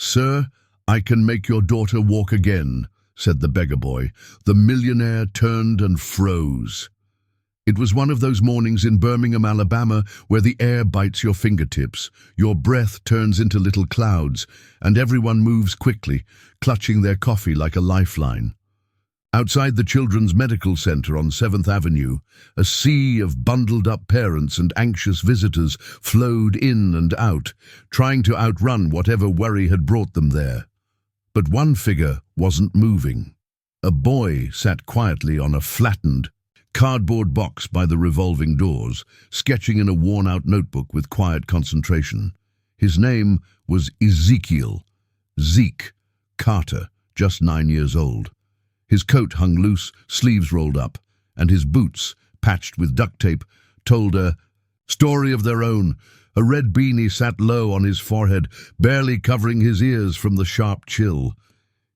"Sir, I can make your daughter walk again," said the beggar boy. The millionaire turned and froze. It was one of those mornings in Birmingham, Alabama, where the air bites your fingertips, your breath turns into little clouds, and everyone moves quickly, clutching their coffee like a lifeline. Outside the Children's Medical Center on 7th Avenue, a sea of bundled-up parents and anxious visitors flowed in and out, trying to outrun whatever worry had brought them there. But one figure wasn't moving. A boy sat quietly on a flattened, cardboard box by the revolving doors, sketching in a worn-out notebook with quiet concentration. His name was Ezekiel, Zeke Carter, just 9 years old. His coat hung loose, sleeves rolled up, and his boots, patched with duct tape, told a story of their own. A red beanie sat low on his forehead, barely covering his ears from the sharp chill.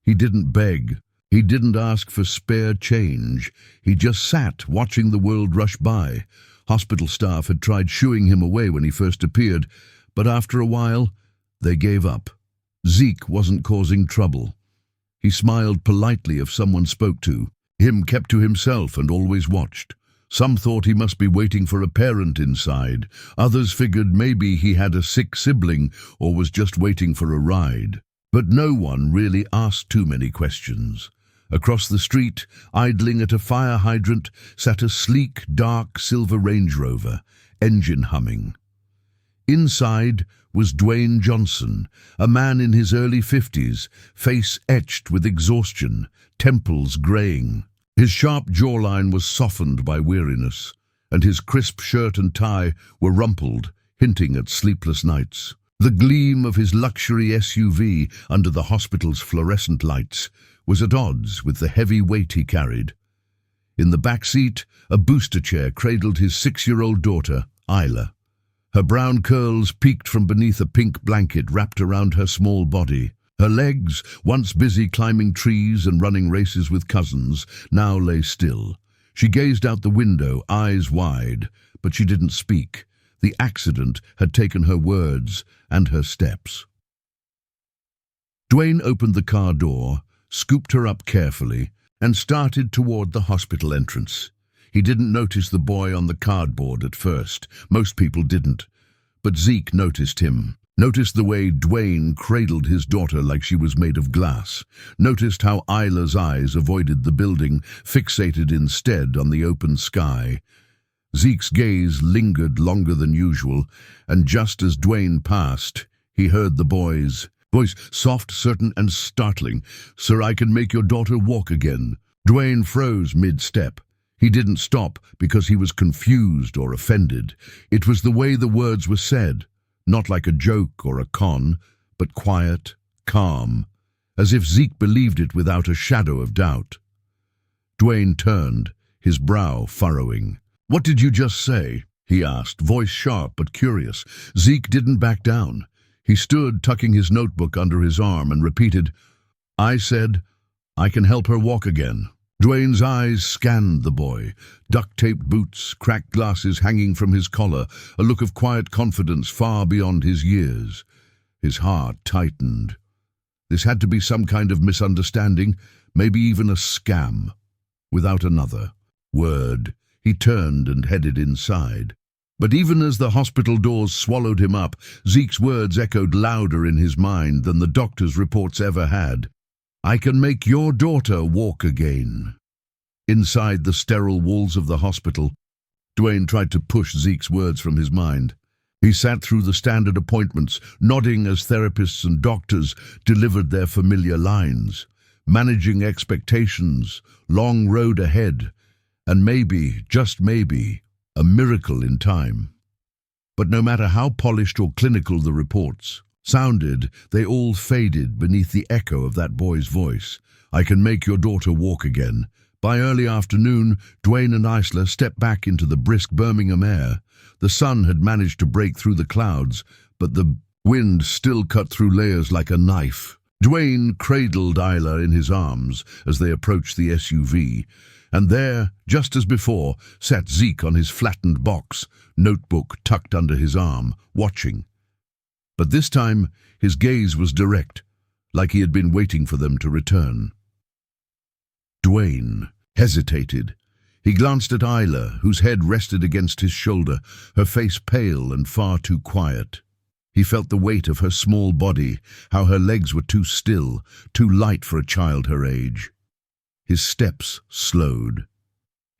He didn't beg. He didn't ask for spare change. He just sat, watching the world rush by. Hospital staff had tried shooing him away when he first appeared, but after a while, they gave up. Zeke wasn't causing trouble. He smiled politely if someone spoke to him, kept to himself and always watched. Some thought he must be waiting for a parent inside. Others figured maybe he had a sick sibling or was just waiting for a ride. But no one really asked too many questions. Across the street, idling at a fire hydrant, sat a sleek, dark silver Range Rover, engine humming. Inside was Dwayne Johnson, a man in his early 50s, face etched with exhaustion, temples graying. His sharp jawline was softened by weariness, and his crisp shirt and tie were rumpled, hinting at sleepless nights. The gleam of his luxury SUV under the hospital's fluorescent lights was at odds with the heavy weight he carried. In the back seat, a booster chair cradled his 6-year-old daughter, Isla. Her brown curls peeked from beneath a pink blanket wrapped around her small body. Her legs, once busy climbing trees and running races with cousins, now lay still. She gazed out the window, eyes wide, but she didn't speak. The accident had taken her words and her steps. Dwayne opened the car door, scooped her up carefully, and started toward the hospital entrance. He didn't notice the boy on the cardboard at first. Most people didn't. But Zeke noticed him. Noticed the way Dwayne cradled his daughter like she was made of glass. Noticed how Isla's eyes avoided the building, fixated instead on the open sky. Zeke's gaze lingered longer than usual, and just as Dwayne passed, he heard the boy's voice, soft, certain, and startling. "Sir, I can make your daughter walk again." Dwayne froze mid-step. He didn't stop because he was confused or offended. It was the way the words were said, not like a joke or a con, but quiet, calm, as if Zeke believed it without a shadow of doubt. Dwayne turned, his brow furrowing. "What did you just say?" he asked, voice sharp but curious. Zeke didn't back down. He stood, tucking his notebook under his arm, and repeated, "I said, I can help her walk again." Dwayne's eyes scanned the boy, duct-taped boots, cracked glasses hanging from his collar, a look of quiet confidence far beyond his years. His heart tightened. This had to be some kind of misunderstanding, maybe even a scam. Without another word, he turned and headed inside. But even as the hospital doors swallowed him up, Zeke's words echoed louder in his mind than the doctor's reports ever had. "I can make your daughter walk again." Inside the sterile walls of the hospital, Dwayne tried to push Zeke's words from his mind. He sat through the standard appointments, nodding as therapists and doctors delivered their familiar lines, managing expectations, long road ahead, and maybe, just maybe, a miracle in time. But no matter how polished or clinical the reports sounded, they all faded beneath the echo of that boy's voice. "I can make your daughter walk again." By early afternoon, Dwayne and Isla stepped back into the brisk Birmingham air. The sun had managed to break through the clouds, but the wind still cut through layers like a knife. Dwayne cradled Isla in his arms as they approached the SUV, and there, just as before, sat Zeke on his flattened box, notebook tucked under his arm, watching. But this time, his gaze was direct, like he had been waiting for them to return. Dwayne hesitated. He glanced at Isla, whose head rested against his shoulder, her face pale and far too quiet. He felt the weight of her small body, how her legs were too still, too light for a child her age. His steps slowed.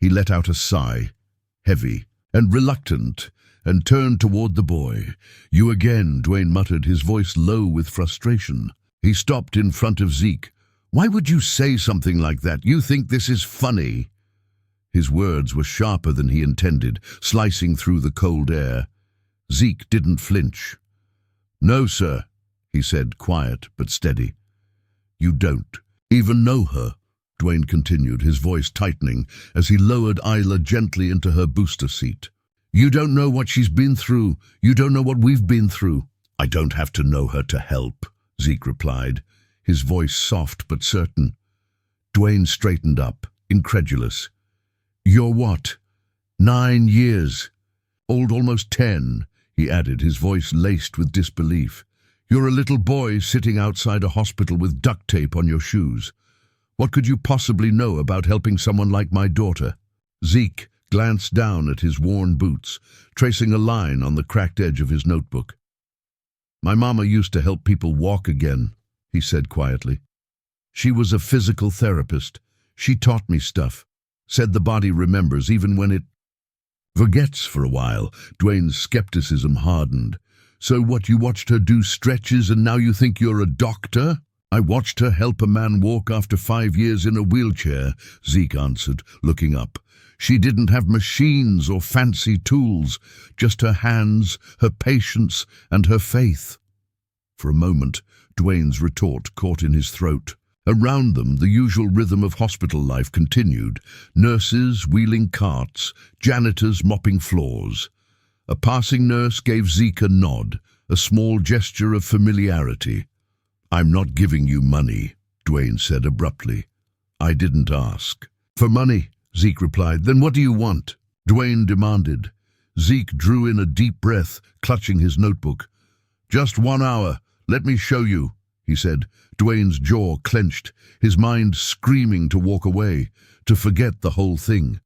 He let out a sigh, heavy and reluctant, and turned toward the boy. "You again," Dwayne muttered, his voice low with frustration. He stopped in front of Zeke. "Why would you say something like that? You think this is funny?" His words were sharper than he intended, slicing through the cold air. Zeke didn't flinch. "No, sir," he said, quiet but steady. "You don't even know her," Dwayne continued, his voice tightening as he lowered Isla gently into her booster seat. "You don't know what she's been through. You don't know what we've been through." "I don't have to know her to help," Zeke replied, his voice soft but certain. Dwayne straightened up, incredulous. "You're what? 9 years? Old, almost 10, he added, his voice laced with disbelief. "You're a little boy sitting outside a hospital with duct tape on your shoes. What could you possibly know about helping someone like my daughter?" Zeke glanced down at his worn boots, tracing a line on the cracked edge of his notebook. "My mama used to help people walk again," he said quietly. "She was a physical therapist. She taught me stuff. Said the body remembers even when it forgets for a while." Dwayne's skepticism hardened. "So what, you watched her do stretches and now you think you're a doctor?" "I watched her help a man walk after 5 years in a wheelchair," Zeke answered, looking up. "She didn't have machines or fancy tools, just her hands, her patience, and her faith." For a moment, Dwayne's retort caught in his throat. Around them, the usual rhythm of hospital life continued. Nurses wheeling carts, janitors mopping floors. A passing nurse gave Zeke a nod, a small gesture of familiarity. "I'm not giving you money," Dwayne said abruptly. "I didn't ask." "For money," Zeke replied. "Then what do you want?" Dwayne demanded. Zeke drew in a deep breath, clutching his notebook. "Just 1 hour. Let me show you," he said. Dwayne's jaw clenched, his mind screaming to walk away, to forget the whole thing.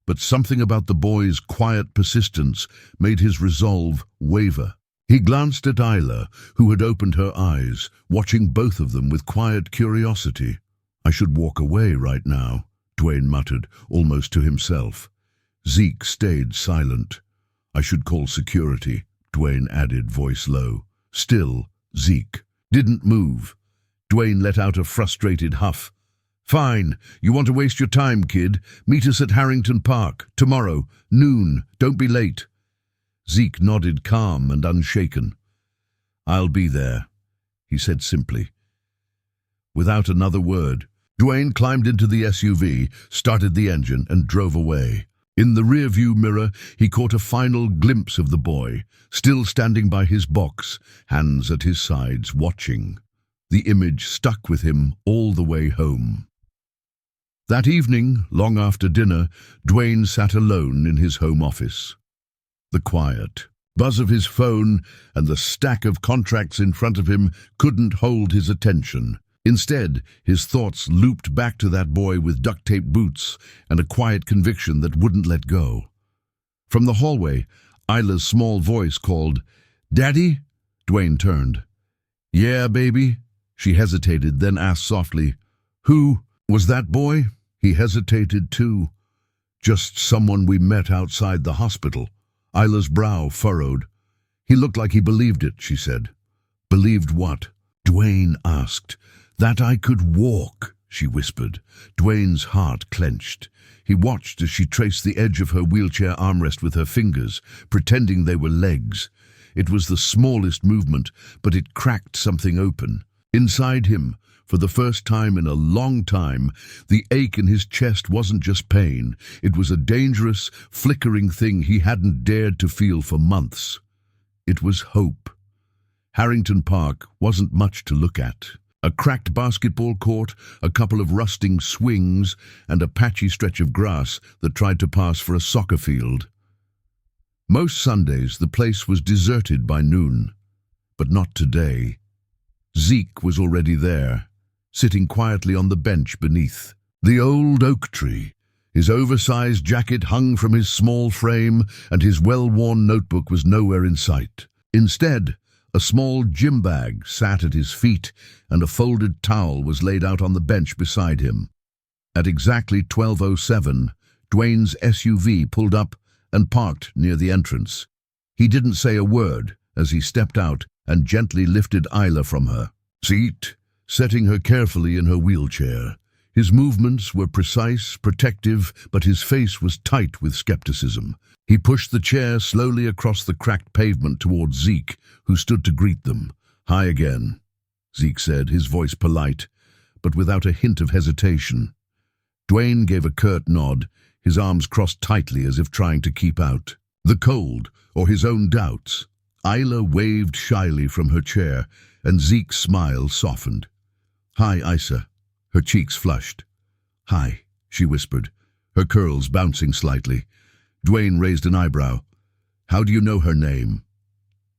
But something about the boy's quiet persistence made his resolve waver. He glanced at Isla, who had opened her eyes, watching both of them with quiet curiosity. "I should walk away right now," Dwayne muttered, almost to himself. Zeke stayed silent. "I should call security," Dwayne added, voice low. Still, Zeke didn't move. Dwayne let out a frustrated huff. "Fine. You want to waste your time, kid? Meet us at Harrington Park, tomorrow, noon. Don't be late." Zeke nodded, calm and unshaken. "I'll be there," he said simply. Without another word, Dwayne climbed into the SUV, started the engine, and drove away. In the rearview mirror, he caught a final glimpse of the boy, still standing by his box, hands at his sides, watching. The image stuck with him all the way home. That evening, long after dinner, Dwayne sat alone in his home office. The quiet buzz of his phone and the stack of contracts in front of him couldn't hold his attention. Instead, his thoughts looped back to that boy with duct-taped boots and a quiet conviction that wouldn't let go. From the hallway, Isla's small voice called, "Daddy?" Dwayne turned. "Yeah, baby?" She hesitated, then asked softly, "Who was that boy?" He hesitated too. "Just someone we met outside the hospital." Isla's brow furrowed. "He looked like he believed it," she said. "Believed what?" Dwayne asked. "That I could walk," she whispered. Dwayne's heart clenched. He watched as she traced the edge of her wheelchair armrest with her fingers, pretending they were legs. It was the smallest movement, but it cracked something open. Inside him, for the first time in a long time, the ache in his chest wasn't just pain. It was a dangerous, flickering thing he hadn't dared to feel for months. It was hope. Harrington Park wasn't much to look at. A cracked basketball court, a couple of rusting swings, and a patchy stretch of grass that tried to pass for a soccer field. Most Sundays the place was deserted by noon, but not today. Zeke was already there, sitting quietly on the bench beneath the old oak tree. His oversized jacket hung from his small frame, and his well-worn notebook was nowhere in sight. Instead, a small gym bag sat at his feet, and a folded towel was laid out on the bench beside him. At exactly 12:07, Dwayne's SUV pulled up and parked near the entrance. He didn't say a word as he stepped out and gently lifted Isla from her seat, setting her carefully in her wheelchair. His movements were precise, protective, but his face was tight with skepticism. He pushed the chair slowly across the cracked pavement towards Zeke, who stood to greet them. "Hi again," Zeke said, his voice polite, but without a hint of hesitation. Dwayne gave a curt nod, his arms crossed tightly as if trying to keep out the cold or his own doubts. Isla waved shyly from her chair, and Zeke's smile softened. "Hi, Isa." Her cheeks flushed. "Hi," she whispered, her curls bouncing slightly. Dwayne raised an eyebrow. "How do you know her name?"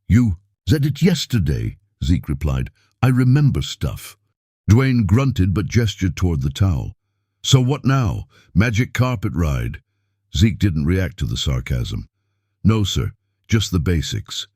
"You said it yesterday," Zeke replied. "I remember stuff." Dwayne grunted but gestured toward the towel. "So what now? Magic carpet ride?" Zeke didn't react to the sarcasm. "No, sir, just the basics."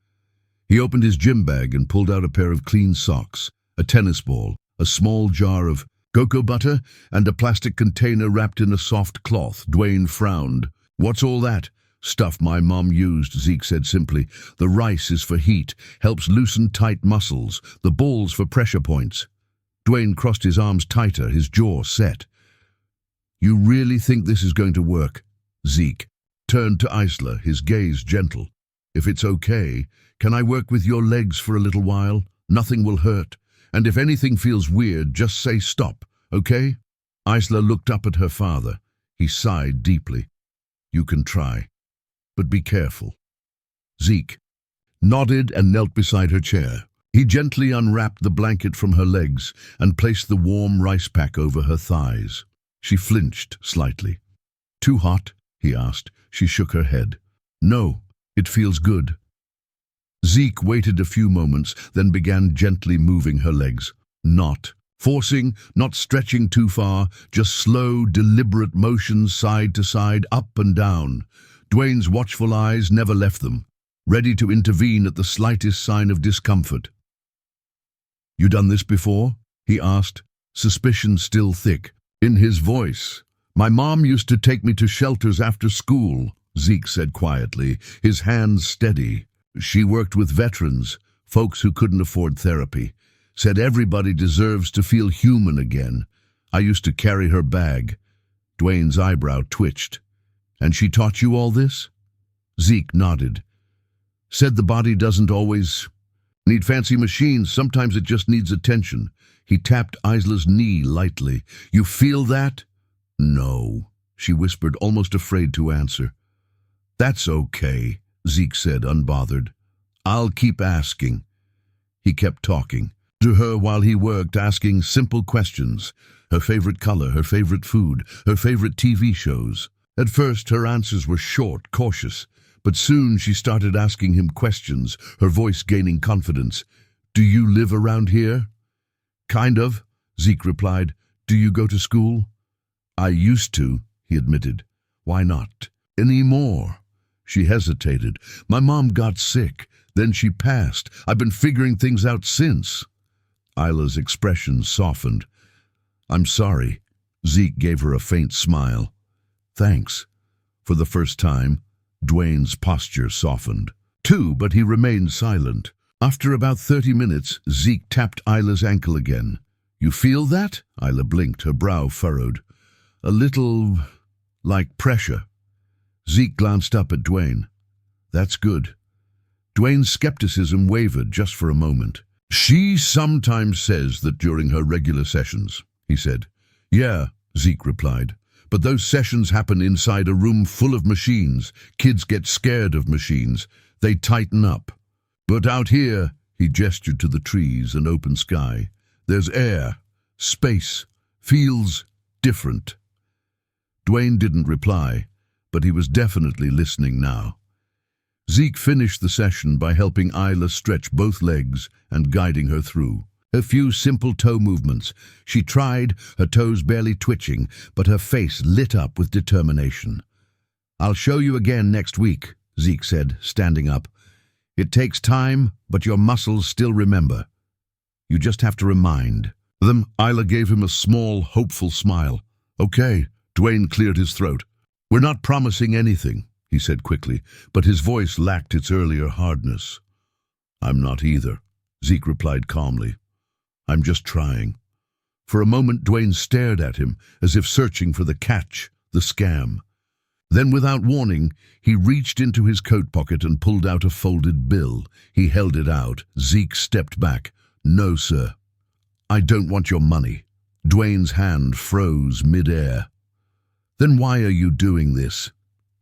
He opened his gym bag and pulled out a pair of clean socks, a tennis ball, a small jar of cocoa butter, and a plastic container wrapped in a soft cloth. Dwayne frowned. "What's all that?" "Stuff my mom used," Zeke said simply. "The rice is for heat, helps loosen tight muscles, the balls for pressure points." Dwayne crossed his arms tighter, his jaw set. "You really think this is going to work?" Zeke turned to Isla, his gaze gentle. "If it's okay, can I work with your legs for a little while? Nothing will hurt. And if anything feels weird, just say stop, okay?" Isla looked up at her father. He sighed deeply. "You can try, but be careful." Zeke nodded and knelt beside her chair. He gently unwrapped the blanket from her legs and placed the warm rice pack over her thighs. She flinched slightly. "Too hot?" he asked. She shook her head. "No, it feels good." Zeke waited a few moments, then began gently moving her legs. Not forcing, not stretching too far, just slow, deliberate motions side to side, up and down. Dwayne's watchful eyes never left them, ready to intervene at the slightest sign of discomfort. "You done this before?" he asked, suspicion still thick in his voice. "My mom used to take me to shelters after school," Zeke said quietly, his hands steady. "She worked with veterans, folks who couldn't afford therapy. Said everybody deserves to feel human again. I used to carry her bag." Dwayne's eyebrow twitched. "And she taught you all this?" Zeke nodded. "Said the body doesn't always need fancy machines, sometimes it just needs attention." He tapped Isla's knee lightly. "You feel that?" "No," she whispered, almost afraid to answer. "That's okay," Zeke said, unbothered. "I'll keep asking." He kept talking to her while he worked, asking simple questions. Her favorite color, her favorite food, her favorite TV shows. At first, her answers were short, cautious, but soon she started asking him questions, her voice gaining confidence. "Do you live around here?" "Kind of," Zeke replied. "Do you go to school?" "I used to," he admitted. "Why not anymore?" She hesitated. "My mom got sick, then she passed. I've been figuring things out since." Isla's expression softened. "I'm sorry." Zeke gave her a faint smile. "Thanks." For the first time, Dwayne's posture softened, too, but he remained silent. After about 30 minutes, Zeke tapped Isla's ankle again. "You feel that?" Isla blinked, her brow furrowed. "A little like pressure." Zeke glanced up at Dwayne. "That's good." Dwayne's skepticism wavered just for a moment. "She sometimes says that during her regular sessions," he said. "Yeah," Zeke replied. "But those sessions happen inside a room full of machines. Kids get scared of machines. They tighten up. But out here," he gestured to the trees and open sky, "there's air, space, feels different." Dwayne didn't reply, but he was definitely listening now. Zeke finished the session by helping Isla stretch both legs and guiding her through. A few simple toe movements. She tried, her toes barely twitching, but her face lit up with determination. "I'll show you again next week," Zeke said, standing up. "It takes time, but your muscles still remember. You just have to remind them." Isla gave him a small, hopeful smile. "Okay," Dwayne cleared his throat. "We're not promising anything," he said quickly, but his voice lacked its earlier hardness. "I'm not either," Zeke replied calmly. "I'm just trying." For a moment, Dwayne stared at him, as if searching for the catch, the scam. Then, without warning, he reached into his coat pocket and pulled out a folded bill. He held it out. Zeke stepped back. "No, sir. I don't want your money." Dwayne's hand froze mid-air. "Then why are you doing this?"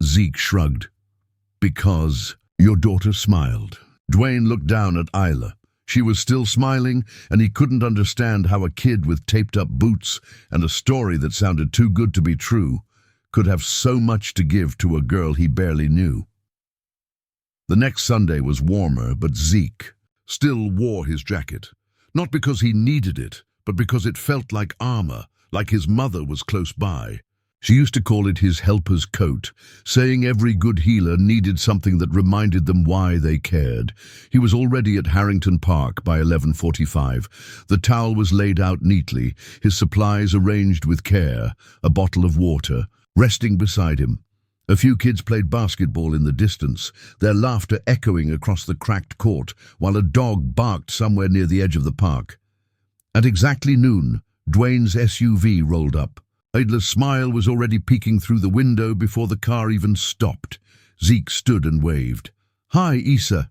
Zeke shrugged. "Because..." Your daughter smiled. Dwayne looked down at Isla. She was still smiling, and he couldn't understand how a kid with taped-up boots and a story that sounded too good to be true could have so much to give to a girl he barely knew. The next Sunday was warmer, but Zeke still wore his jacket. Not because he needed it, but because it felt like armor, like his mother was close by. She used to call it his helper's coat, saying every good healer needed something that reminded them why they cared. He was already at Harrington Park by 11:45. The towel was laid out neatly, his supplies arranged with care, a bottle of water, resting beside him. A few kids played basketball in the distance, their laughter echoing across the cracked court, while a dog barked somewhere near the edge of the park. At exactly noon, Dwayne's SUV rolled up. Isla's smile was already peeking through the window before the car even stopped. Zeke stood and waved. "Hi, Isa."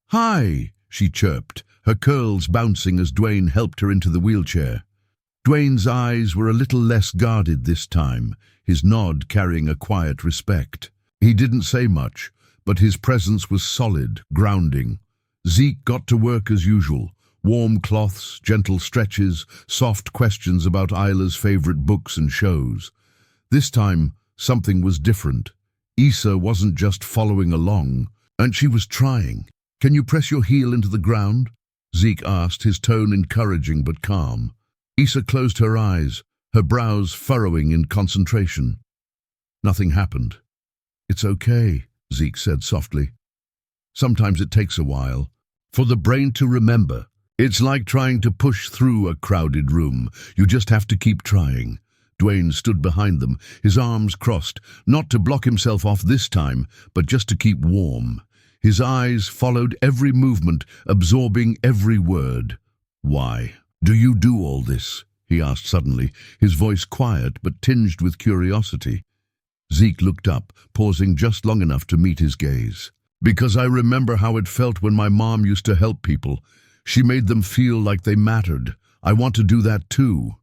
"Hi," she chirped, her curls bouncing as Dwayne helped her into the wheelchair. Dwayne's eyes were a little less guarded this time, his nod carrying a quiet respect. He didn't say much, but his presence was solid, grounding. Zeke got to work as usual. Warm cloths, gentle stretches, soft questions about Isla's favorite books and shows. This time, something was different. Isa wasn't just following along, and she was trying. "Can you press your heel into the ground?" Zeke asked, his tone encouraging but calm. Isa closed her eyes, her brows furrowing in concentration. Nothing happened. "It's okay," Zeke said softly. "Sometimes it takes a while for the brain to remember. It's like trying to push through a crowded room. You just have to keep trying." Dwayne stood behind them, his arms crossed, not to block himself off this time, but just to keep warm. His eyes followed every movement, absorbing every word. "Why do you do all this?" he asked suddenly, his voice quiet but tinged with curiosity. Zeke looked up, pausing just long enough to meet his gaze. "Because I remember how it felt when my mom used to help people. She made them feel like they mattered. I want to do that too."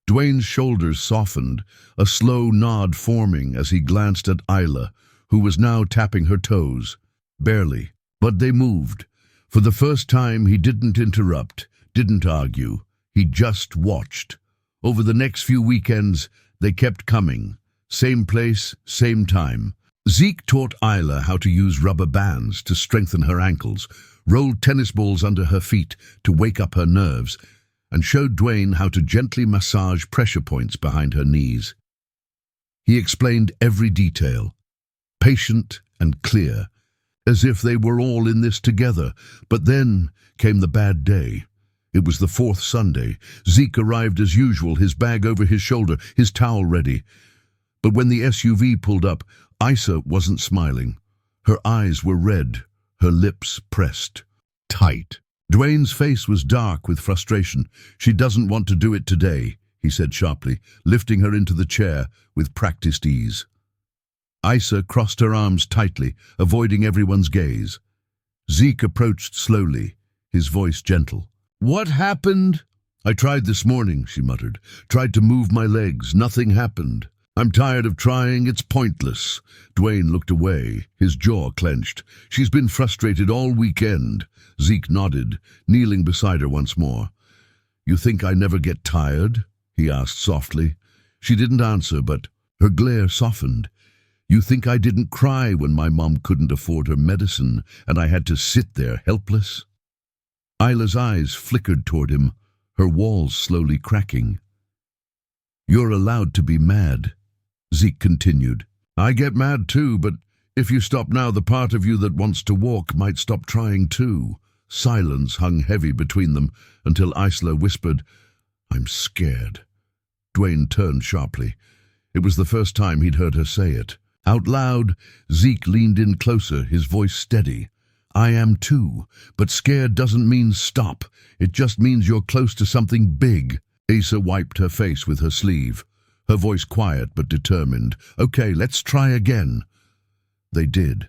Dwayne's shoulders softened, a slow nod forming as he glanced at Isla, who was now tapping her toes. Barely, but they moved. For the first time, he didn't interrupt, didn't argue. He just watched. Over the next few weekends, they kept coming. Same place, same time. Zeke taught Isla how to use rubber bands to strengthen her ankles, rolled tennis balls under her feet to wake up her nerves, and showed Dwayne how to gently massage pressure points behind her knees. He explained every detail, patient and clear, as if they were all in this together. But then came the bad day. It was the fourth Sunday. Zeke arrived as usual, his bag over his shoulder, his towel ready. But when the SUV pulled up, Isa wasn't smiling. Her eyes were red, her lips pressed tight. Dwayne's face was dark with frustration. "She doesn't want to do it today," he said sharply, lifting her into the chair with practiced ease. Isa crossed her arms tightly, avoiding everyone's gaze. Zeke approached slowly, his voice gentle. "What happened?" "I tried this morning," she muttered. "Tried to move my legs. Nothing happened. I'm tired of trying. It's pointless." Dwayne looked away, his jaw clenched. "She's been frustrated all weekend." Zeke nodded, kneeling beside her once more. "You think I never get tired?" he asked softly. She didn't answer, but her glare softened. "You think I didn't cry when my mom couldn't afford her medicine and I had to sit there helpless?" Isla's eyes flickered toward him, her walls slowly cracking. "You're allowed to be mad," Zeke continued. "I get mad too, but if you stop now, the part of you that wants to walk might stop trying too." Silence hung heavy between them until Isla whispered, "I'm scared." Dwayne turned sharply. It was the first time he'd heard her say it. Out loud, Zeke leaned in closer, his voice steady. "I am too, but scared doesn't mean stop. It just means you're close to something big." Asa wiped her face with her sleeve, her voice quiet but determined. "Okay, let's try again." They did.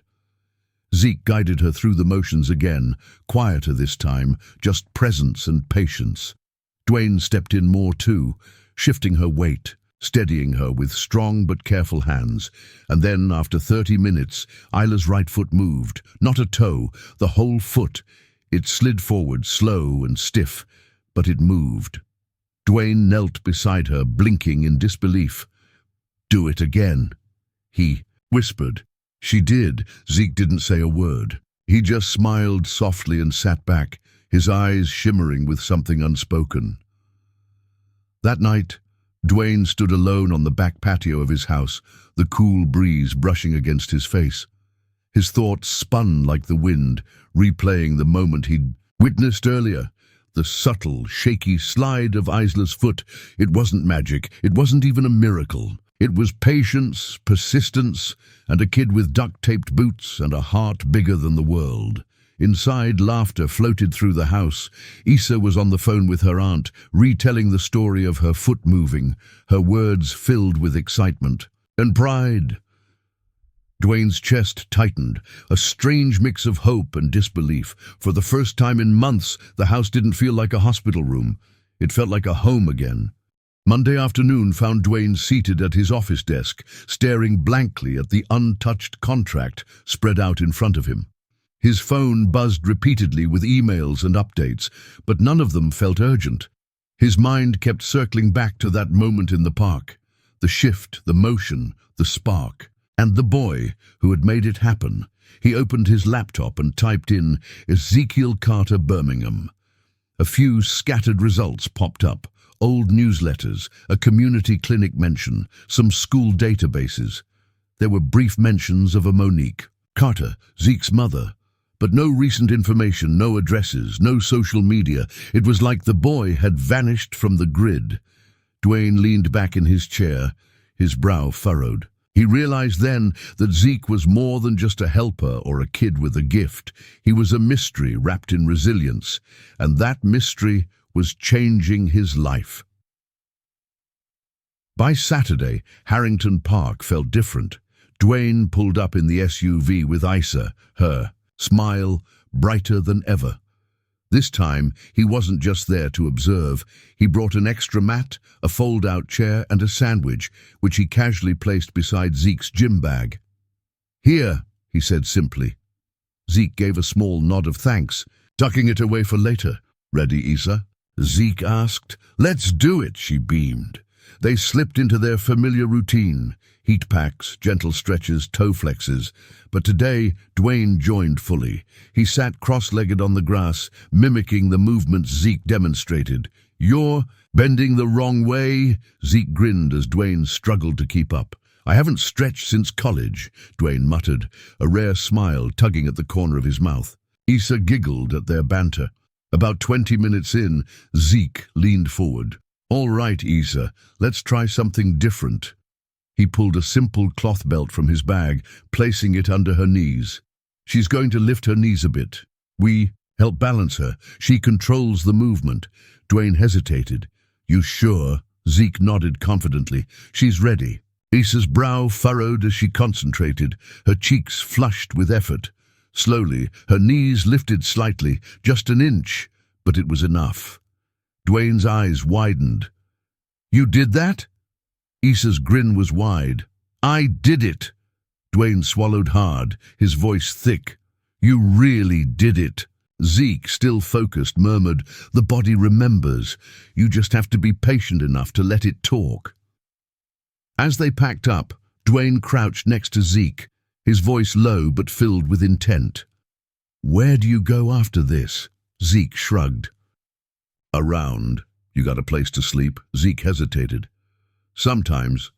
Zeke guided her through the motions again, quieter this time, just presence and patience. Dwayne stepped in more too, shifting her weight, steadying her with strong but careful hands. And then, after 30 minutes, Isla's right foot moved, not a toe, the whole foot. It slid forward, slow and stiff, but it moved. Dwayne knelt beside her, blinking in disbelief. "Do it again," he whispered. She did. Zeke didn't say a word. He just smiled softly and sat back, his eyes shimmering with something unspoken. That night, Dwayne stood alone on the back patio of his house, the cool breeze brushing against his face. His thoughts spun like the wind, replaying the moment he'd witnessed earlier. The subtle, shaky slide of Isla's foot. It wasn't magic. It wasn't even a miracle. It was patience, persistence, and a kid with duct-taped boots and a heart bigger than the world. Inside, laughter floated through the house. Issa was on the phone with her aunt, retelling the story of her foot moving, her words filled with excitement and pride. Dwayne's chest tightened, a strange mix of hope and disbelief. For the first time in months, the house didn't feel like a hospital room. It felt like a home again. Monday afternoon found Dwayne seated at his office desk, staring blankly at the untouched contract spread out in front of him. His phone buzzed repeatedly with emails and updates, but none of them felt urgent. His mind kept circling back to that moment in the park, the shift, the motion, the spark, and the boy who had made it happen. He opened his laptop and typed in Ezekiel Carter, Birmingham. A few scattered results popped up. Old newsletters, a community clinic mention, some school databases. There were brief mentions of a Monique, Carter, Zeke's mother, but no recent information, no addresses, no social media. It was like the boy had vanished from the grid. Dwayne leaned back in his chair, his brow furrowed. He realized then that Zeke was more than just a helper or a kid with a gift. He was a mystery wrapped in resilience, and that mystery was changing his life. By Saturday, Harrington Park felt different. Dwayne pulled up in the SUV with Isa, her smile brighter than ever. This time, he wasn't just there to observe. He brought an extra mat, a fold-out chair, and a sandwich, which he casually placed beside Zeke's gym bag. "Here," he said simply. Zeke gave a small nod of thanks, tucking it away for later. "Ready, Isa?" Zeke asked. "Let's do it," she beamed. They slipped into their familiar routine, heat packs, gentle stretches, toe flexes. But today, Dwayne joined fully. He sat cross-legged on the grass, mimicking the movements Zeke demonstrated. "You're bending the wrong way?" Zeke grinned as Dwayne struggled to keep up. "I haven't stretched since college," Dwayne muttered, a rare smile tugging at the corner of his mouth. Issa giggled at their banter. About 20 minutes in, Zeke leaned forward. "All right, Issa, let's try something different." He pulled a simple cloth belt from his bag, placing it under her knees. "She's going to lift her knees a bit. We help balance her. She controls the movement." Dwayne hesitated. "You sure?" Zeke nodded confidently. "She's ready." Issa's brow furrowed as she concentrated, her cheeks flushed with effort. Slowly, her knees lifted slightly, just an inch, but it was enough. Dwayne's eyes widened. "You did that?" Issa's grin was wide. "I did it." Dwayne swallowed hard, his voice thick. "You really did it." Zeke, still focused, murmured, "The body remembers. You just have to be patient enough to let it talk." As they packed up, Dwayne crouched next to Zeke, his voice low but filled with intent. "Where do you go after this?" Zeke shrugged. Around. You got a place to sleep? Zeke hesitated. Sometimes.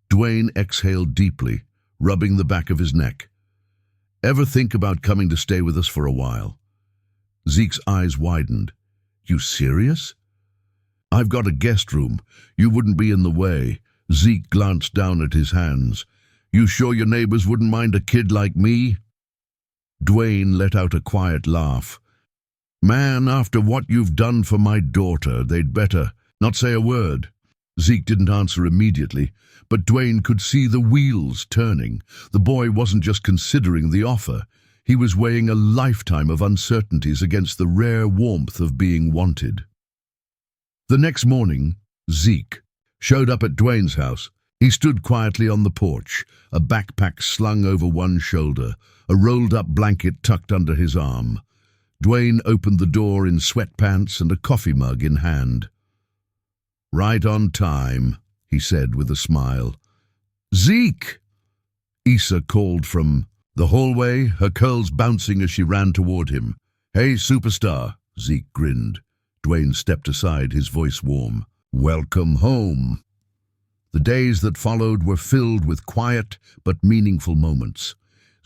Dwayne exhaled deeply, rubbing the back of his neck. Ever think about coming to stay with us for a while? Zeke's eyes widened. You serious? I've got a guest room. You wouldn't be in the way. Zeke glanced down at his hands. You sure your neighbors wouldn't mind a kid like me? Dwayne let out a quiet laugh. Man, after what you've done for my daughter, they'd better not say a word. Zeke didn't answer immediately, but Dwayne could see the wheels turning. The boy wasn't just considering the offer. He was weighing a lifetime of uncertainties against the rare warmth of being wanted. The next morning, Zeke showed up at Dwayne's house. He stood quietly on the porch, a backpack slung over one shoulder, a rolled-up blanket tucked under his arm. Dwayne opened the door in sweatpants and a coffee mug in hand. Right on time, he said with a smile. Zeke! Issa called from the hallway, her curls bouncing as she ran toward him. Hey, superstar, Zeke grinned. Dwayne stepped aside, his voice warm. Welcome home. The days that followed were filled with quiet but meaningful moments.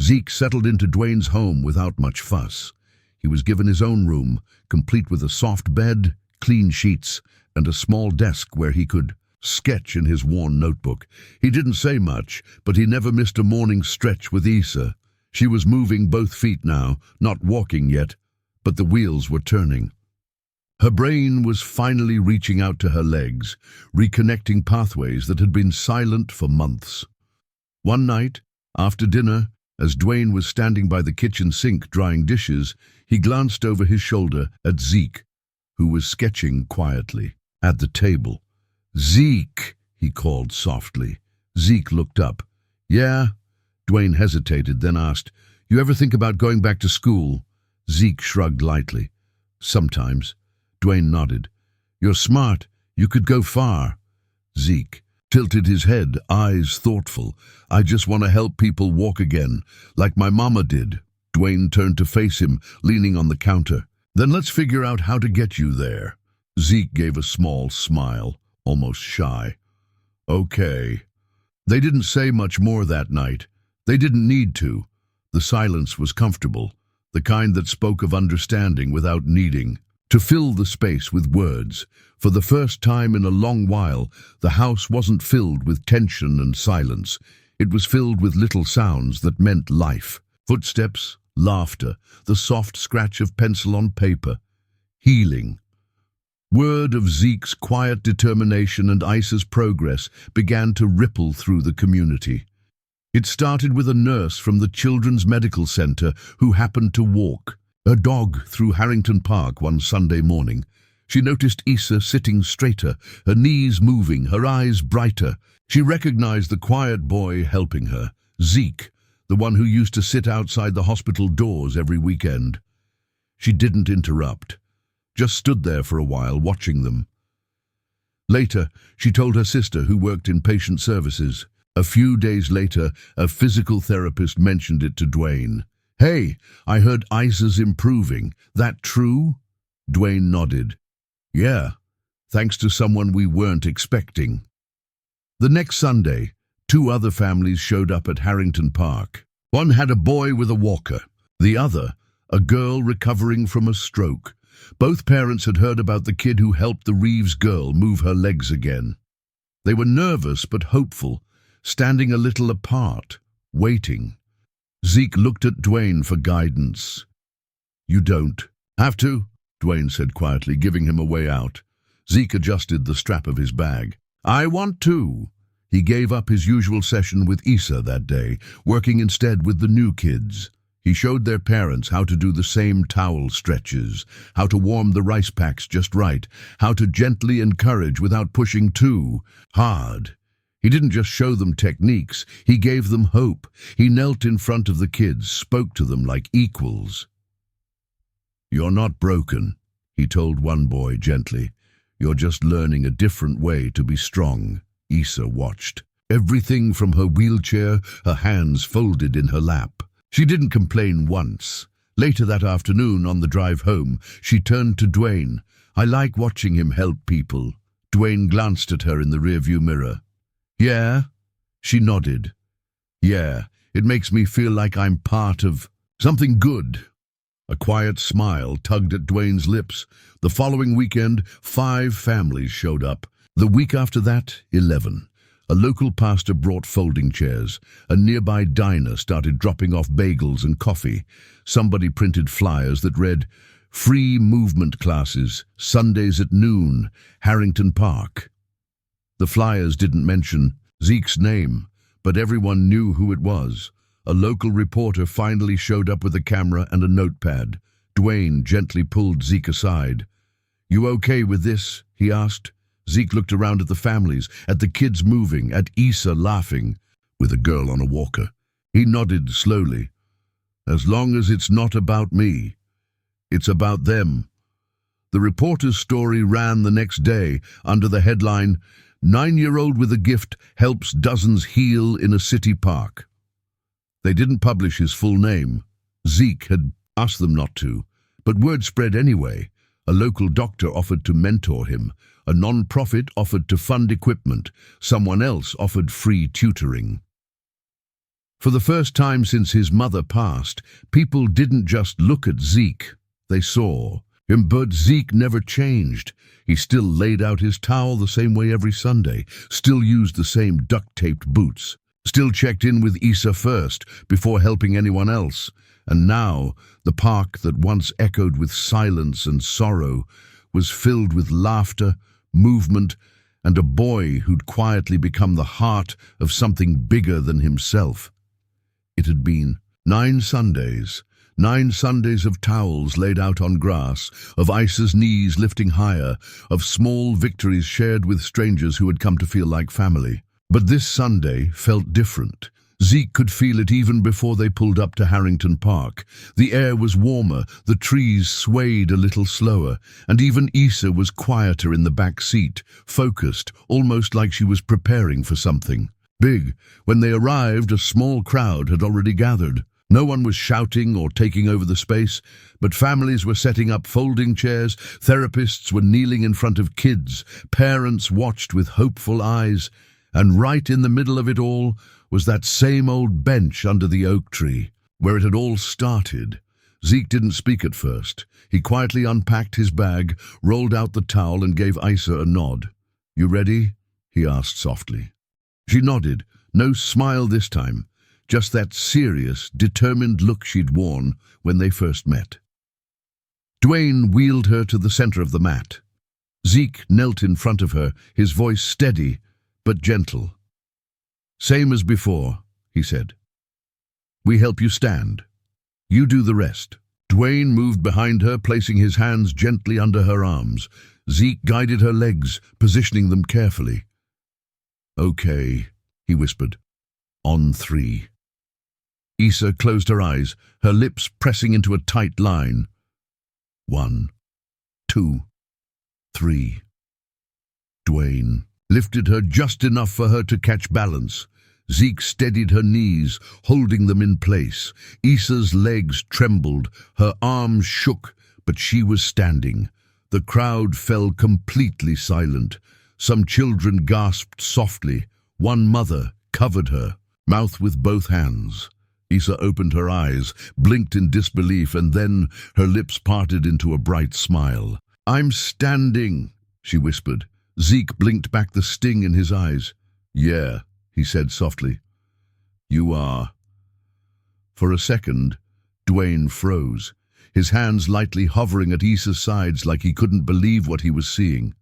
Zeke settled into Dwayne's home without much fuss. He was given his own room, complete with a soft bed, clean sheets, and a small desk where he could sketch in his worn notebook. He didn't say much, but he never missed a morning stretch with Issa. She was moving both feet now, not walking yet, but the wheels were turning. Her brain was finally reaching out to her legs, reconnecting pathways that had been silent for months. One night, after dinner, as Dwayne was standing by the kitchen sink drying dishes, he glanced over his shoulder at Zeke, who was sketching quietly at the table. Zeke, he called softly. Zeke looked up. Yeah? Dwayne hesitated, then asked, You ever think about going back to school? Zeke shrugged lightly. Sometimes. Dwayne nodded. You're smart. You could go far. Zeke tilted his head, eyes thoughtful. I just want to help people walk again, like my mama did. Dwayne turned to face him, leaning on the counter. Then let's figure out how to get you there. Zeke gave a small smile, almost shy. Okay. They didn't say much more that night. They didn't need to. The silence was comfortable, the kind that spoke of understanding without needing to fill the space with words. For the first time in a long while, the house wasn't filled with tension and silence. It was filled with little sounds that meant life. Footsteps, laughter, the soft scratch of pencil on paper. Healing. Word of Zeke's quiet determination and Issa's progress began to ripple through the community. It started with a nurse from the Children's Medical Center who happened to walk her dog through Harrington Park one Sunday morning. She noticed Issa sitting straighter, her knees moving, her eyes brighter. She recognized the quiet boy helping her, Zeke, the one who used to sit outside the hospital doors every weekend. She didn't interrupt, just stood there for a while watching them. Later, she told her sister who worked in patient services. A few days later, a physical therapist mentioned it to Dwayne. Hey, I heard Issa's improving. That true? Dwayne nodded. Yeah, thanks to someone we weren't expecting. The next Sunday, 2 other families showed up at Harrington Park. One had a boy with a walker. The other, a girl recovering from a stroke. Both parents had heard about the kid who helped the Reeves girl move her legs again. They were nervous but hopeful, standing a little apart, waiting. Zeke looked at Dwayne for guidance. You don't have to, Dwayne said quietly, giving him a way out. Zeke adjusted the strap of his bag. I want to. He gave up his usual session with Issa that day, working instead with the new kids. He showed their parents how to do the same towel stretches, how to warm the rice packs just right, how to gently encourage without pushing too hard. He didn't just show them techniques, he gave them hope. He knelt in front of the kids, spoke to them like equals. You're not broken, he told one boy gently. You're just learning a different way to be strong. Issa watched. Everything from her wheelchair, her hands folded in her lap. She didn't complain once. Later that afternoon, on the drive home, she turned to Dwayne. "I like watching him help people." Dwayne glanced at her in the rearview mirror. "Yeah?" She nodded. "Yeah, it makes me feel like I'm part of something good." A quiet smile tugged at Dwayne's lips. The following weekend, 5 families showed up. The week after that, 11. A local pastor brought folding chairs. A nearby diner started dropping off bagels and coffee. Somebody printed flyers that read, "Free movement classes, Sundays at noon, Harrington Park." The flyers didn't mention Zeke's name, but everyone knew who it was. A local reporter finally showed up with a camera and a notepad. Dwayne gently pulled Zeke aside. "You okay with this?" he asked. Zeke looked around at the families, at the kids moving, at Issa laughing, with a girl on a walker. He nodded slowly. "As long as it's not about me. It's about them." The reporter's story ran the next day under the headline, "9-year-old with a gift helps dozens heal in a city park." They didn't publish his full name. Zeke had asked them not to, but word spread anyway. A local doctor offered to mentor him. A non-profit offered to fund equipment. Someone else offered free tutoring. For the first time since his mother passed, people didn't just look at Zeke. They saw him, but Zeke never changed. He still laid out his towel the same way every Sunday, still used the same duct-taped boots, still checked in with Issa first before helping anyone else. And now, the park that once echoed with silence and sorrow was filled with laughter, movement, and a boy who'd quietly become the heart of something bigger than himself. It had been 9 Sundays, 9 Sundays of towels laid out on grass, of Issa's knees lifting higher, of small victories shared with strangers who had come to feel like family. But this Sunday felt different. Zeke could feel it even before they pulled up to Harrington Park. The air was warmer, the trees swayed a little slower, and even Issa was quieter in the back seat, focused, almost like she was preparing for something big. When they arrived, a small crowd had already gathered. No one was shouting or taking over the space, but families were setting up folding chairs, therapists were kneeling in front of kids, parents watched with hopeful eyes, and right in the middle of it all was that same old bench under the oak tree, where it had all started. Zeke didn't speak at first. He quietly unpacked his bag, rolled out the towel, and gave Issa a nod. "You ready?" he asked softly. She nodded, no smile this time, just that serious, determined look she'd worn when they first met. Dwayne wheeled her to the center of the mat. Zeke knelt in front of her, his voice steady but gentle. "Same as before," he said. "We help you stand. You do the rest." Dwayne moved behind her, placing his hands gently under her arms. Zeke guided her legs, positioning them carefully. "Okay," he whispered. "On 3. Issa closed her eyes, her lips pressing into a tight line. 1, 2, 3. Dwayne lifted her just enough for her to catch balance. Zeke steadied her knees, holding them in place. Issa's legs trembled, her arms shook, but she was standing. The crowd fell completely silent. Some children gasped softly. One mother covered her mouth with both hands. Issa opened her eyes, blinked in disbelief, and then her lips parted into a bright smile. "I'm standing," she whispered. Zeke blinked back the sting in his eyes. "Yeah," he said softly. "You are." For a second, Dwayne froze, his hands lightly hovering at Issa's sides like he couldn't believe what he was seeing.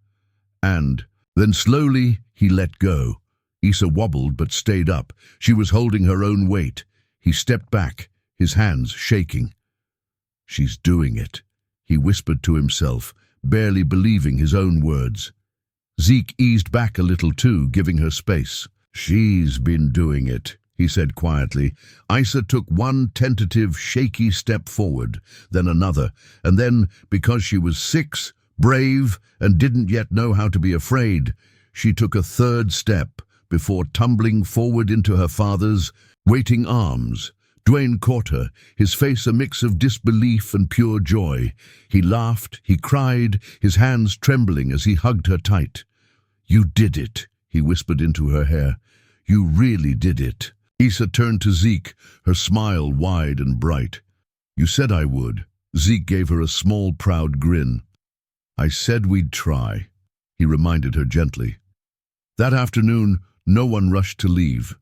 And then slowly he let go. Issa wobbled but stayed up. She was holding her own weight. He stepped back, his hands shaking. "She's doing it," he whispered to himself, barely believing his own words. Zeke eased back a little too, giving her space. "She's been doing it," he said quietly. Issa took one tentative, shaky step forward, then another, and then, because she was 6, brave, and didn't yet know how to be afraid, she took a 3rd step before tumbling forward into her father's waiting arms. Dwayne caught her, his face a mix of disbelief and pure joy. He laughed, he cried, his hands trembling as he hugged her tight. "You did it," he whispered into her hair. "You really did it." Issa turned to Zeke, her smile wide and bright. "You said I would." Zeke gave her a small, proud grin. "I said we'd try," he reminded her gently. That afternoon, no one rushed to leave.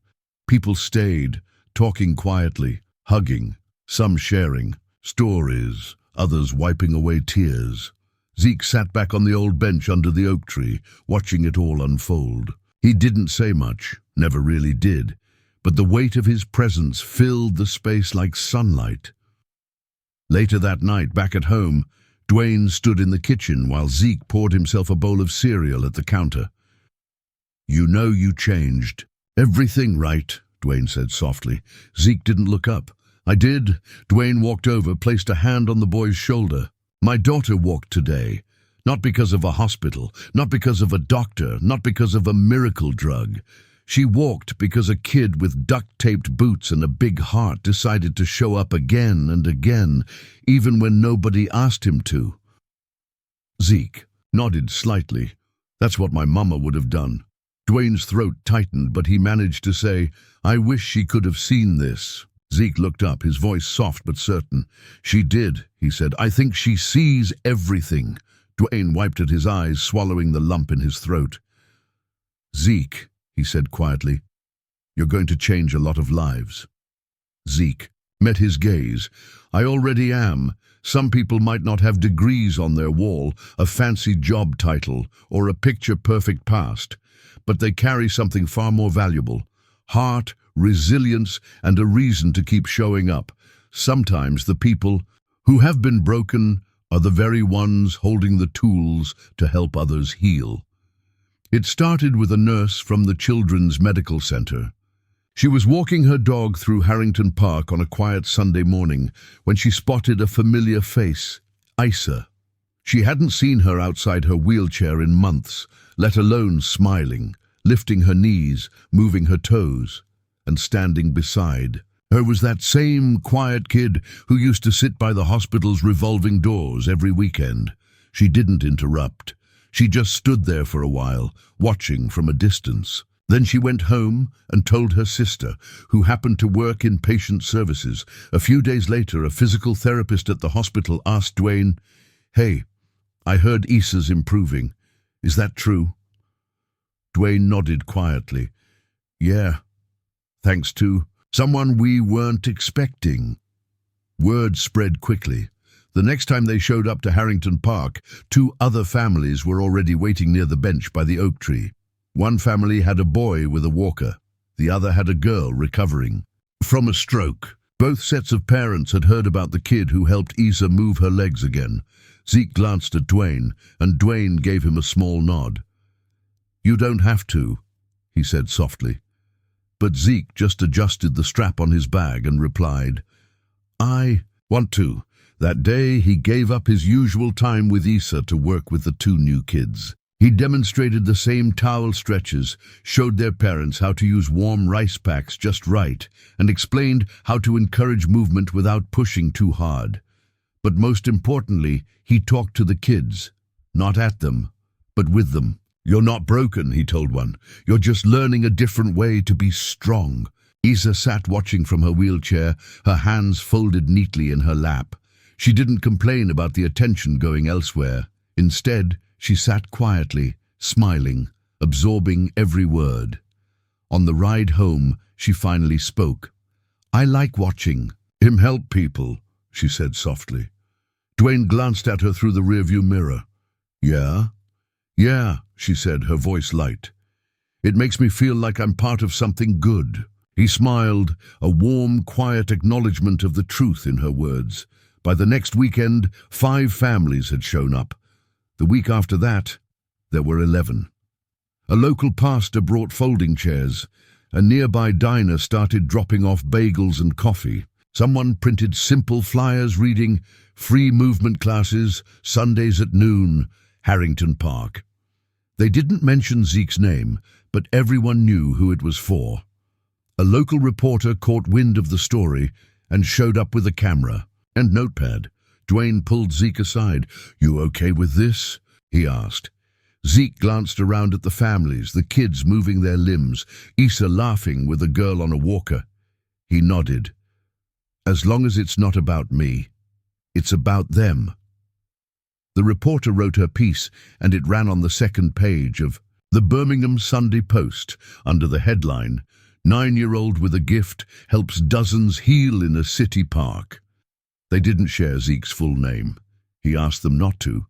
People stayed, talking quietly, hugging, some sharing stories, others wiping away tears. Zeke sat back on the old bench under the oak tree, watching it all unfold. He didn't say much, never really did, but the weight of his presence filled the space like sunlight. Later that night, back at home, Dwayne stood in the kitchen while Zeke poured himself a bowl of cereal at the counter. "You know you changed." "Everything right," Dwayne said softly. Zeke didn't look up. "I did." Dwayne walked over, placed a hand on the boy's shoulder. "My daughter walked today. Not because of a hospital, not because of a doctor, not because of a miracle drug. She walked because a kid with duct-taped boots and a big heart decided to show up again and again, even when nobody asked him to." Zeke nodded slightly. "That's what my mama would have done." Dwayne's throat tightened, but he managed to say, "I wish she could have seen this." Zeke looked up, his voice soft but certain. "She did," he said. "I think she sees everything." Dwayne wiped at his eyes, swallowing the lump in his throat. "Zeke," he said quietly, "you're going to change a lot of lives." Zeke met his gaze. "I already am. Some people might not have degrees on their wall, a fancy job title, or a picture-perfect past, but they carry something far more valuable: heart, resilience, and a reason to keep showing up. Sometimes the people who have been broken are the very ones holding the tools to help others heal." It started with a nurse from the Children's Medical Center. She was walking her dog through Harrington Park on a quiet Sunday morning when she spotted a familiar face, Issa. She hadn't seen her outside her wheelchair in months, let alone smiling, lifting her knees, moving her toes, and standing beside her was that same quiet kid who used to sit by the hospital's revolving doors every weekend. She didn't interrupt. She just stood there for a while, watching from a distance. Then she went home and told her sister, who happened to work in patient services. A few days later, a physical therapist at the hospital asked Dwayne, "Hey, I heard Issa's improving. Is that true?" Dwayne nodded quietly. "Yeah, thanks to someone we weren't expecting." Word spread quickly. The next time they showed up to Harrington Park, 2 other families were already waiting near the bench by the oak tree. One family had a boy with a walker. The other had a girl recovering from a stroke. Both sets of parents had heard about the kid who helped Issa move her legs again. Zeke glanced at Dwayne, and Dwayne gave him a small nod. "You don't have to," he said softly. But Zeke just adjusted the strap on his bag and replied, "I want to." That day, he gave up his usual time with Issa to work with the 2 new kids. He demonstrated the same towel stretches, showed their parents how to use warm rice packs just right, and explained how to encourage movement without pushing too hard. But most importantly, he talked to the kids, not at them, but with them. "You're not broken," he told one. "You're just learning a different way to be strong." Issa sat watching from her wheelchair, her hands folded neatly in her lap. She didn't complain about the attention going elsewhere. Instead, she sat quietly, smiling, absorbing every word. On the ride home, she finally spoke. "I like watching him help people," she said softly. Dwayne glanced at her through the rearview mirror. "Yeah?" "Yeah," she said, her voice light. "It makes me feel like I'm part of something good." He smiled, a warm, quiet acknowledgement of the truth in her words. By the next weekend, 5 families had shown up. The week after that, there were 11. A local pastor brought folding chairs. A nearby diner started dropping off bagels and coffee. Someone printed simple flyers reading, "Free movement classes, Sundays at noon, Harrington Park." They didn't mention Zeke's name, but everyone knew who it was for. A local reporter caught wind of the story and showed up with a camera and notepad. Dwayne pulled Zeke aside. "You okay with this?" he asked. Zeke glanced around at the families, the kids moving their limbs, Issa laughing with a girl on a walker. He nodded. "As long as it's not about me, it's about them." The reporter wrote her piece, and it ran on the second page of the Birmingham Sunday Post under the headline, "9-year-old with a gift helps dozens heal in a city park." They didn't share Zeke's full name. He asked them not to.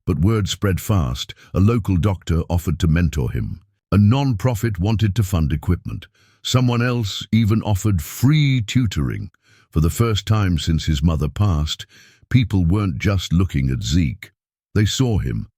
But word spread fast. A local doctor offered to mentor him. A non-profit wanted to fund equipment. Someone else even offered free tutoring. For the first time since his mother passed, people weren't just looking at Zeke. They saw him.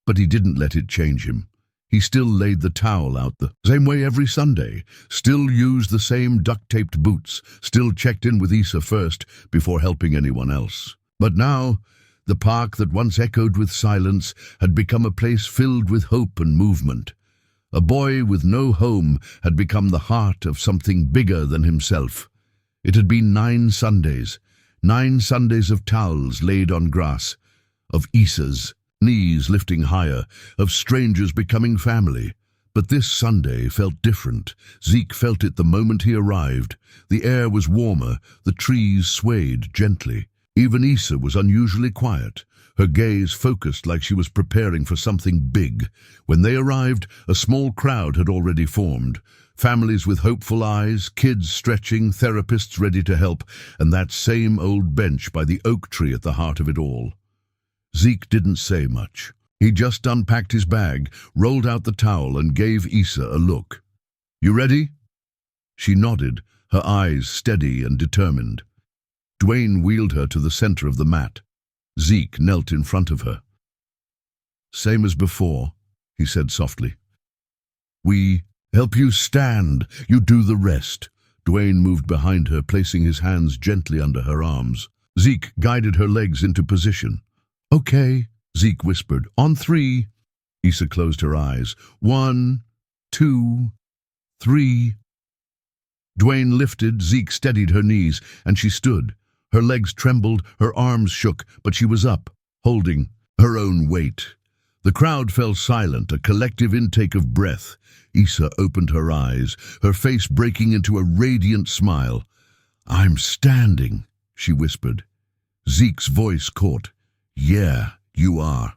But he didn't let it change him. He still laid the towel out the same way every Sunday, still used the same duct-taped boots, still checked in with Issa first before helping anyone else. But now, the park that once echoed with silence had become a place filled with hope and movement. A boy with no home had become the heart of something bigger than himself. It had been 9 Sundays, 9 Sundays of towels laid on grass, of Issa's knees lifting higher, of strangers becoming family. But this Sunday felt different. Zeke felt it the moment he arrived. The air was warmer, the trees swayed gently. Even Issa was unusually quiet, her gaze focused like she was preparing for something big. When they arrived, a small crowd had already formed. Families with hopeful eyes, kids stretching, therapists ready to help, and that same old bench by the oak tree at the heart of it all. Zeke didn't say much. He just unpacked his bag, rolled out the towel, and gave Issa a look. "You ready?" She nodded, her eyes steady and determined. Dwayne wheeled her to the center of the mat. Zeke knelt in front of her. "Same as before," he said softly. "We help you stand, you do the rest." Dwayne moved behind her, placing his hands gently under her arms. Zeke guided her legs into position. "Okay," Zeke whispered. "On 3. Issa closed her eyes. 1, 2, 3. Dwayne lifted, Zeke steadied her knees, and she stood. Her legs trembled, her arms shook, but she was up, holding her own weight. The crowd fell silent, a collective intake of breath. Issa opened her eyes, her face breaking into a radiant smile. "I'm standing," she whispered. Zeke's voice caught. "Yeah, you are."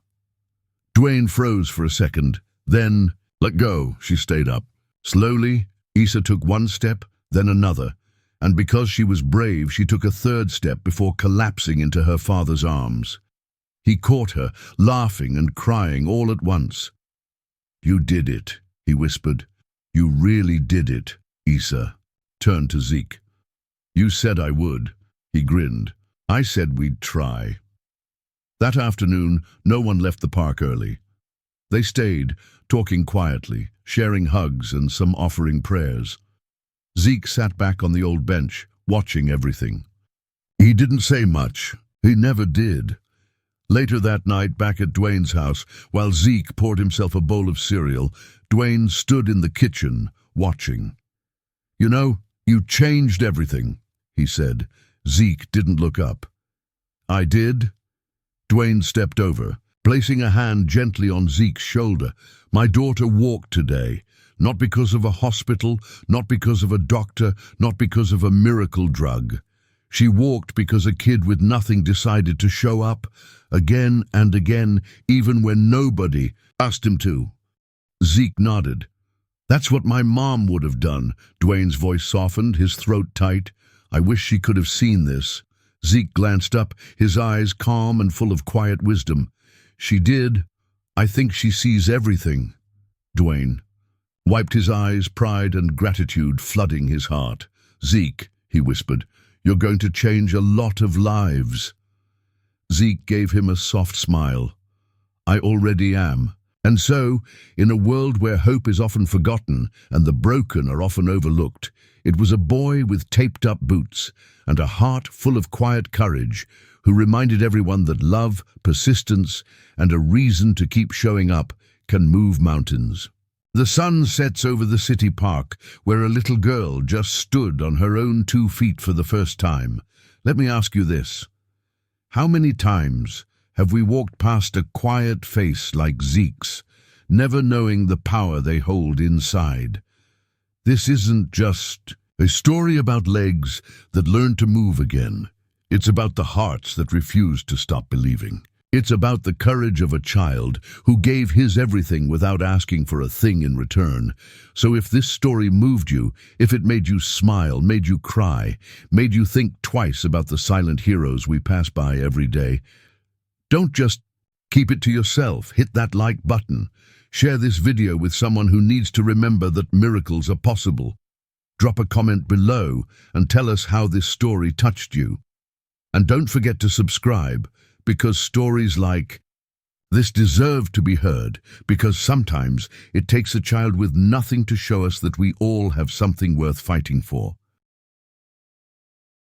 Dwayne froze for a second, then, "Let go," she stayed up. Slowly, Issa took one step, then another, and because she was brave, she took a third step before collapsing into her father's arms. He caught her, laughing and crying all at once. "You did it," he whispered. "You really did it," Issa turned to Zeke. "You said I would," he grinned. "I said we'd try." That afternoon, no one left the park early. They stayed, talking quietly, sharing hugs and some offering prayers. Zeke sat back on the old bench, watching everything. He didn't say much. He never did. Later that night, back at Dwayne's house, while Zeke poured himself a bowl of cereal, Dwayne stood in the kitchen, watching. "You know, you changed everything," he said. Zeke didn't look up. "I did?" Dwayne stepped over, placing a hand gently on Zeke's shoulder. "My daughter walked today. Not because of a hospital, not because of a doctor, not because of a miracle drug. She walked because a kid with nothing decided to show up, again and again, even when nobody asked him to." Zeke nodded. "That's what my mom would have done." Dwayne's voice softened, his throat tight. "I wish she could have seen this." Zeke glanced up, his eyes calm and full of quiet wisdom. "She did. I think she sees everything." Dwayne wiped his eyes, pride and gratitude flooding his heart. "Zeke," he whispered, "you're going to change a lot of lives." Zeke gave him a soft smile. "I already am." And so, in a world where hope is often forgotten and the broken are often overlooked, it was a boy with taped-up boots and a heart full of quiet courage who reminded everyone that love, persistence, and a reason to keep showing up can move mountains. The sun sets over the city park, where a little girl just stood on her own 2 feet for the first time. Let me ask you this. How many times have we walked past a quiet face like Zeke's, never knowing the power they hold inside? This isn't just a story about legs that learn to move again. It's about the hearts that refuse to stop believing. It's about the courage of a child who gave his everything without asking for a thing in return. So if this story moved you, if it made you smile, made you cry, made you think twice about the silent heroes we pass by every day, don't just keep it to yourself. Hit that like button. Share this video with someone who needs to remember that miracles are possible. Drop a comment below and tell us how this story touched you. And don't forget to subscribe, because stories like this deserve to be heard, because sometimes it takes a child with nothing to show us that we all have something worth fighting for.